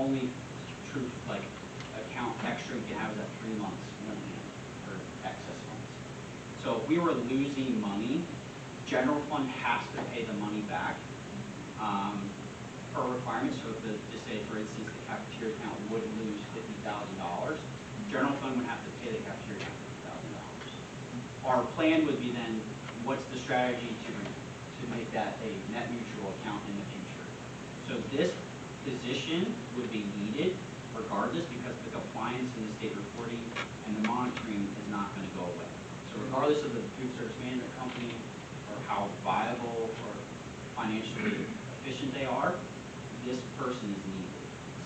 only true like account extra you can have is at 3 months for excess funds. So if we were losing money, general fund has to pay the money back per requirement. So if just say for instance the cafeteria account would lose $50,000, general fund would have to pay the cafeteria account $50,000. Our plan would be then, what's the strategy to make that a net neutral account in the future? So this position would be needed regardless because the compliance and the state reporting and the monitoring is not going to go away. So regardless of the food service management company or how viable or financially efficient they are, this person is needed.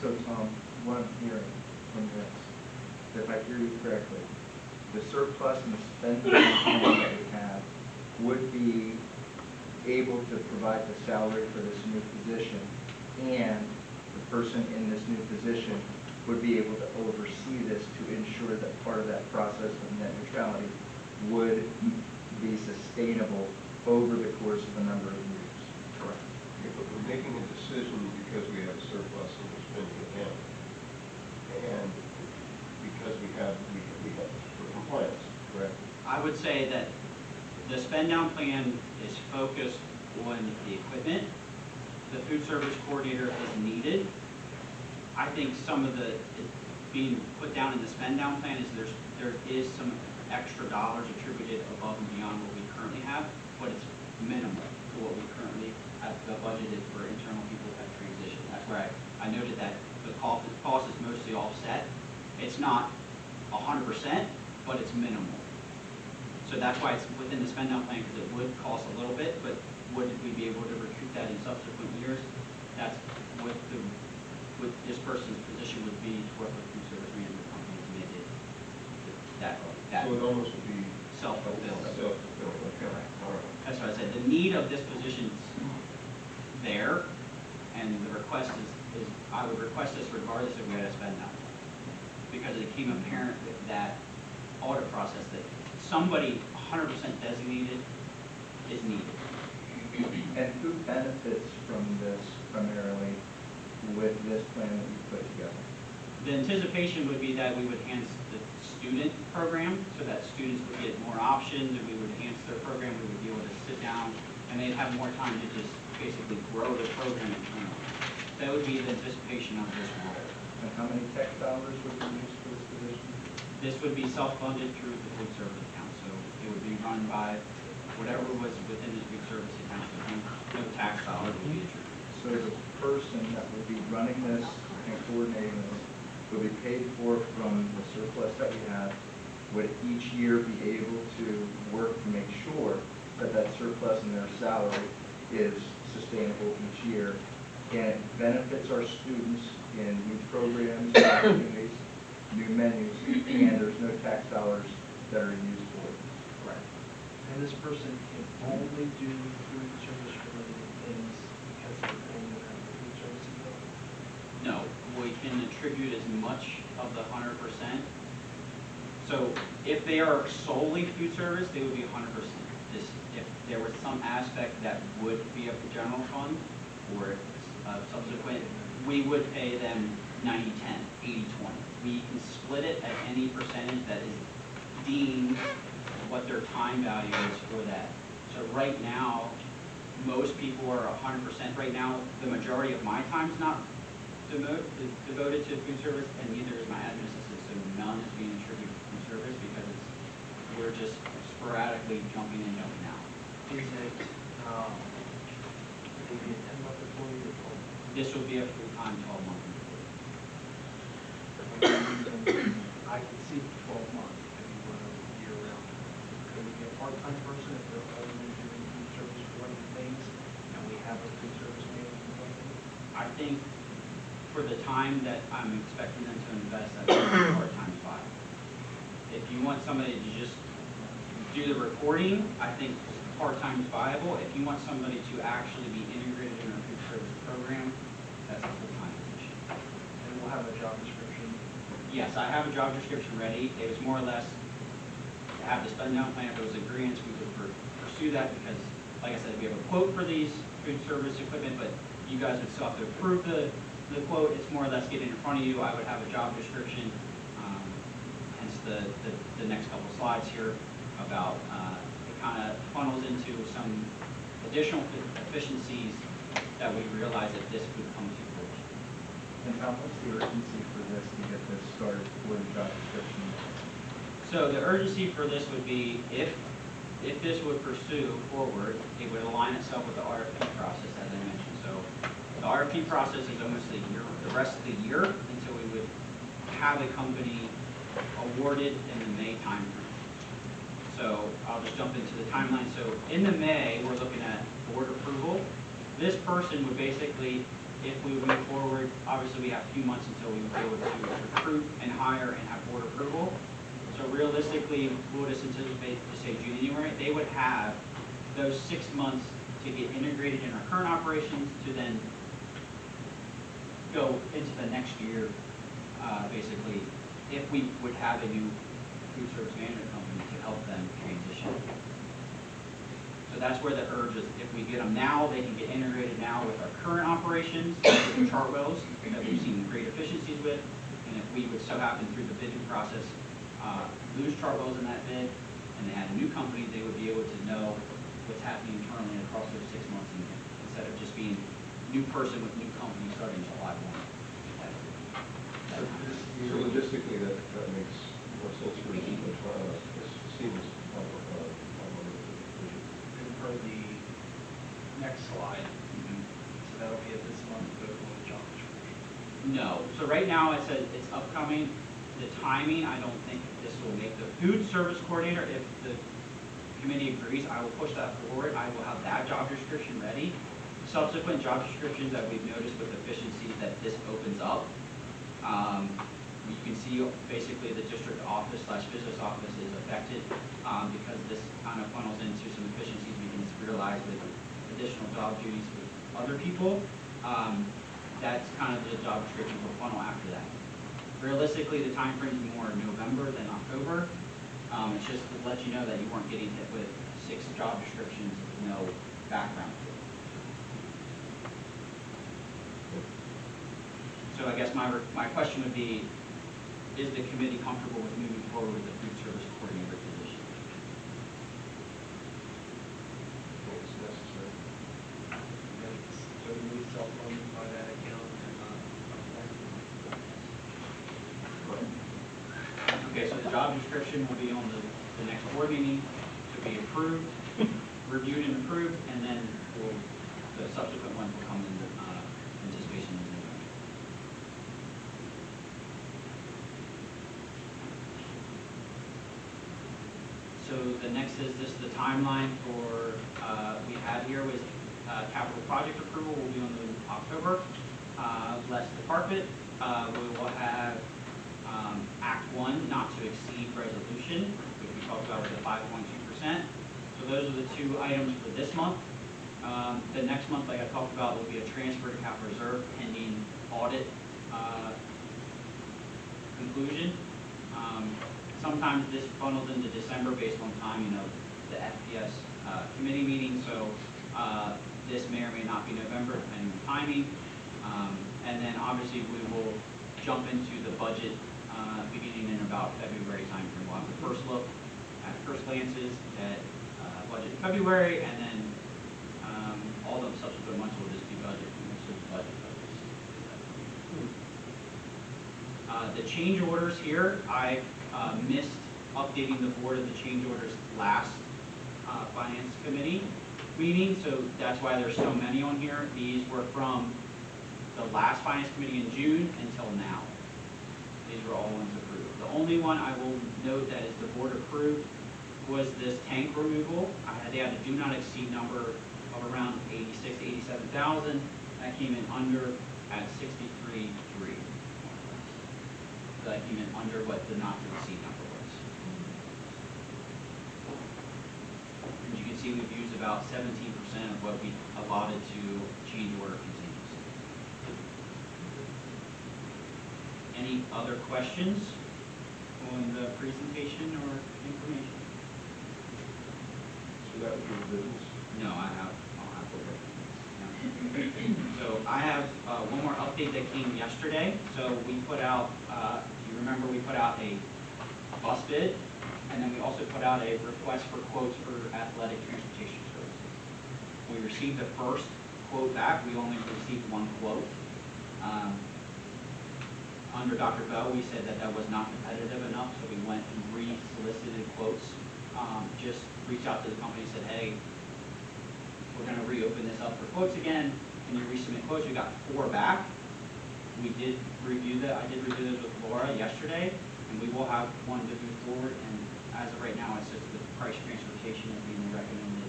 So Tom, what I'm hearing from this, if I hear you correctly, the surplus and the spending that we have would be able to provide the salary for this new position, and the person in this new position would be able to oversee this to ensure that part of that process of net neutrality would be sustainable over the course of a number of years. Correct. Okay, but we're making a decision because we have a surplus and we're spending it down. And because we have for compliance, correct? I would say that the spend down plan is focused on the equipment. The food service coordinator is needed. I think some of the being put down in the spend down plan is there is some extra dollars attributed above and beyond what we currently have, but it's minimal to what we currently have budgeted for internal people at transition. That's where I noted that the cost is mostly offset. It's not 100%, but it's minimal. So that's why it's within the spend down plan, because it would cost a little bit, but would we be able to recoup that in subsequent years? That's what this person's position would be to work with food service management companies to make it that So it almost would be self-fulfilled. Self-fulfilling, okay. All right. That's what I said. The need of this position is there, and the request is I would request this regardless if we had a spend down, because it became apparent with that audit process that somebody 100% designated is needed. And who benefits from this primarily with this plan that you put together? The anticipation would be that we would enhance the student program so that students would get more options, and we would enhance their program. We would be able to sit down and they'd have more time to just basically grow the program internally. That would be the anticipation of this role. And how many tech dollars would be used for this position? This would be self-funded through the food service account, so it would be run by whatever was within the food service account. So no tax dollars would be attributed. So the person that would be running this and coordinating this would be paid for from the surplus that we have, would each year be able to work to make sure that that surplus in their salary is sustainable each year, and it benefits our students in new programs, new opportunities, new menus, and there's no tax dollars that are used for it. Correct. And this person can only do food service related things because they're paying the food service account? No, we can attribute as much of the 100%. So if they are solely food service, they would be 100%. If there was some aspect that would be of the general fund or subsequent, we would pay them 90-10, 80-20. We can split it at any percentage that is deemed what their time value is for that. So right now, most people are 100%. Right now, the majority of my time is not devoted to food service, and neither is my admin assistant. So none is being attributed to food service because we're just sporadically jumping in, jumping out. Is it maybe a 10-month employee or 12 months? This will be a full-time 12-month employee. I can see 12 months if you run a year round. Could we get a part-time person if they're only doing food service related things and we have a food service management company? I think for the time that I'm expecting them to invest, I think part-time is viable. If you want somebody to just do the reporting, I think part-time is viable. If you want somebody to actually be integrated in our food service program, that's a full-time position. And we'll have a job description. Yes, I have a job description ready. It was more or less to have the spend down plan. If there was agreements, we would pursue that because, like I said, we have a quote for these food service equipment, but you guys would still have to approve the the quote, it's more or less getting in front of you. I would have a job description, hence the next couple slides here about, it kind of funnels into some additional efficiencies that we realize that this would come to fruition. And Tom, what's the urgency for this to get this started for the job description? So the urgency for this would be if this would pursue forward, it would align itself with the RFP process, as I mentioned. So the RFP process is almost a year, the rest of the year until we would have a company awarded in the May timeframe. So I'll just jump into the timeline. So in the May, we're looking at board approval. This person would basically, if we move forward, obviously we have a few months until we would be able to recruit and hire and have board approval. So realistically, we'll just anticipate to say January, they would have those 6 months to get integrated in our current operations to then go into the next year, basically, if we would have a new food service management company to help them transition. So that's where the urge is. If we get them now, they can get integrated now with our current operations, with the chart wells that we've seen great efficiencies with. And if we would so happen through the bidding process lose chart wells in that bid, and they had a new company, they would be able to know what's happening internally across those 6 months instead of just being new person with new company starting July 1. So logistically, that makes more sense for me, but Stevens. And for the next slide, so that'll be at this month, vote on the job description. No. So right now it says it's upcoming. The timing, I don't think this will make the food service coordinator. If the committee agrees, I will push that forward. I will have that job description ready. Subsequent job descriptions that we've noticed with efficiencies that this opens up. You can see basically the district office / business office is affected because this kind of funnels into some efficiencies we can realize with additional job duties with other people. That's kind of the job description will funnel after that. Realistically, the time frame is more November than October. It's just to let you know that you weren't getting hit with 6 job descriptions with no background. So I guess my question would be, is the committee comfortable with moving forward with the food service coordinator position? I think it's necessary. So we self-funded by that account and Okay, so the job description will be on the next board meeting to be approved, reviewed and approved, and then the subsequent ones will come in anticipation of the new one. So the next is just the timeline for, we had here was capital project approval will be on the October, less the carpet. We will have Act 1 not to exceed resolution, which we talked about with the 5.2%. So those are the 2 items for this month. The next month, like I talked about, will be a transfer to capital reserve pending audit conclusion. Sometimes this funnels into December based on timing of the FP&S committee meeting, so this may or may not be November depending on timing. And then obviously we will jump into the budget beginning in about February timeframe. We'll have the first look at first glances at budget in February, and then all the subsequent months will just be budget, most of the budget focus. The change orders here, I missed updating the board of the change orders last finance committee meeting, so that's why there's so many on here. These were from the last finance committee in June until now. These were all ones approved. The only one I will note that is the board approved was this tank removal. They had a do not exceed number of around 86, 87,000. That came in under at 63.3. So that came in under what the not to exceed number was. As you can see, we've used about 17% of what we allotted to change order contingency. Any other questions on the presentation or information? So that would be the business. No, I'll have to look. So I have one more update that came yesterday. So we put out, if you remember, we put out a bus bid, and then we also put out a request for quotes for athletic transportation services. We received the first quote back. We only received one quote. Under Dr. Bell, we said that that was not competitive enough, so we went and re-solicited quotes. Just reached out to the company and said, hey, we're going to reopen this up for quotes again. Can you resubmit quotes? We got 4 back. We did review that. I did review those with Laura yesterday, and we will have one to move forward. And as of right now, it sits with price transportation as being recommended.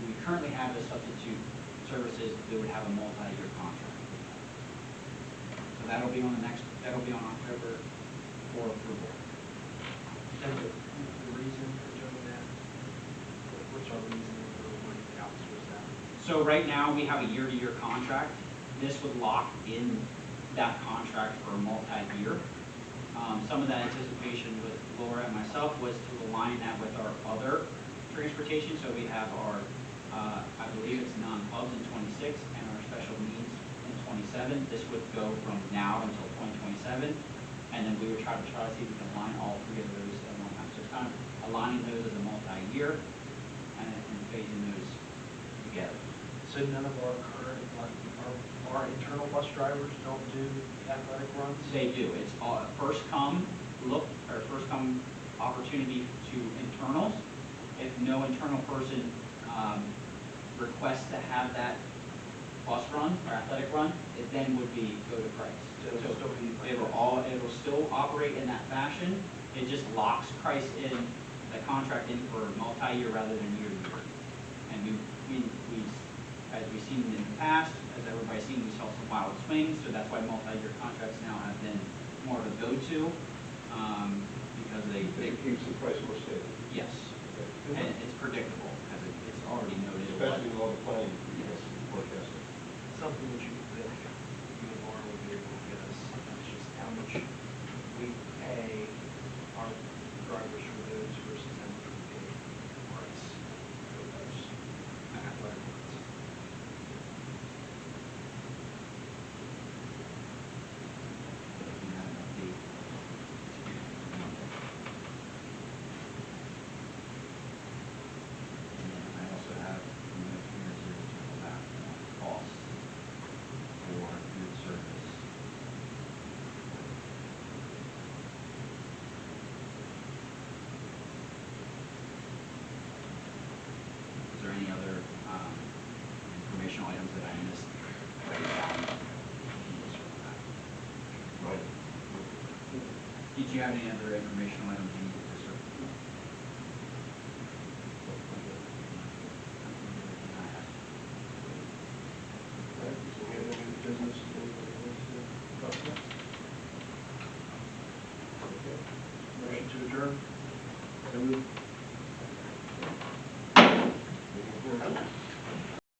We currently have a substitute services that would have a multi-year contract. So that'll be on October for approval. And the reason for doing that, what's our reason for wanting to outsource that? So right now, we have a year-to-year contract. This would lock in that contract for a multi-year. Some of that anticipation with Laura and myself was to align that with our other transportation. So we have our, I believe it's non-pubs in 26 and our special needs in 27. This would go from now until 2027. And then we would try to see if we can align all 3 of those at one time. So it's kind of aligning those as a multi-year and phasing those together. So none of our current, our internal bus drivers don't do athletic runs? They do. It's first come opportunity to internals. If no internal person requests to have that bus run or athletic run, it then would be go to price. So it'll still be- It'll still operate in that fashion. It just locks price in the contract in for multi-year rather than year-to-year. And as we've seen in the past, as everybody's seen, we saw some wild swings, so that's why multi-year contracts now have been more of a go-to, because It keeps the price more stable. yes, and it's predictable, because it's already noted. Especially with all the planning you guys forecast. Something that you think you and Laura would be able to get us, it's just how much we pay our drivers for those versus how much we pay for us for those athletic runs. We have an update. And then I also have a note here to talk about cost for food service. Is there any other informational items that I missed? Right. Did you have any other informational items you needed to serve? Right, so we have any business, anybody wants to talk about? Okay. Motion to adjourn? So moved.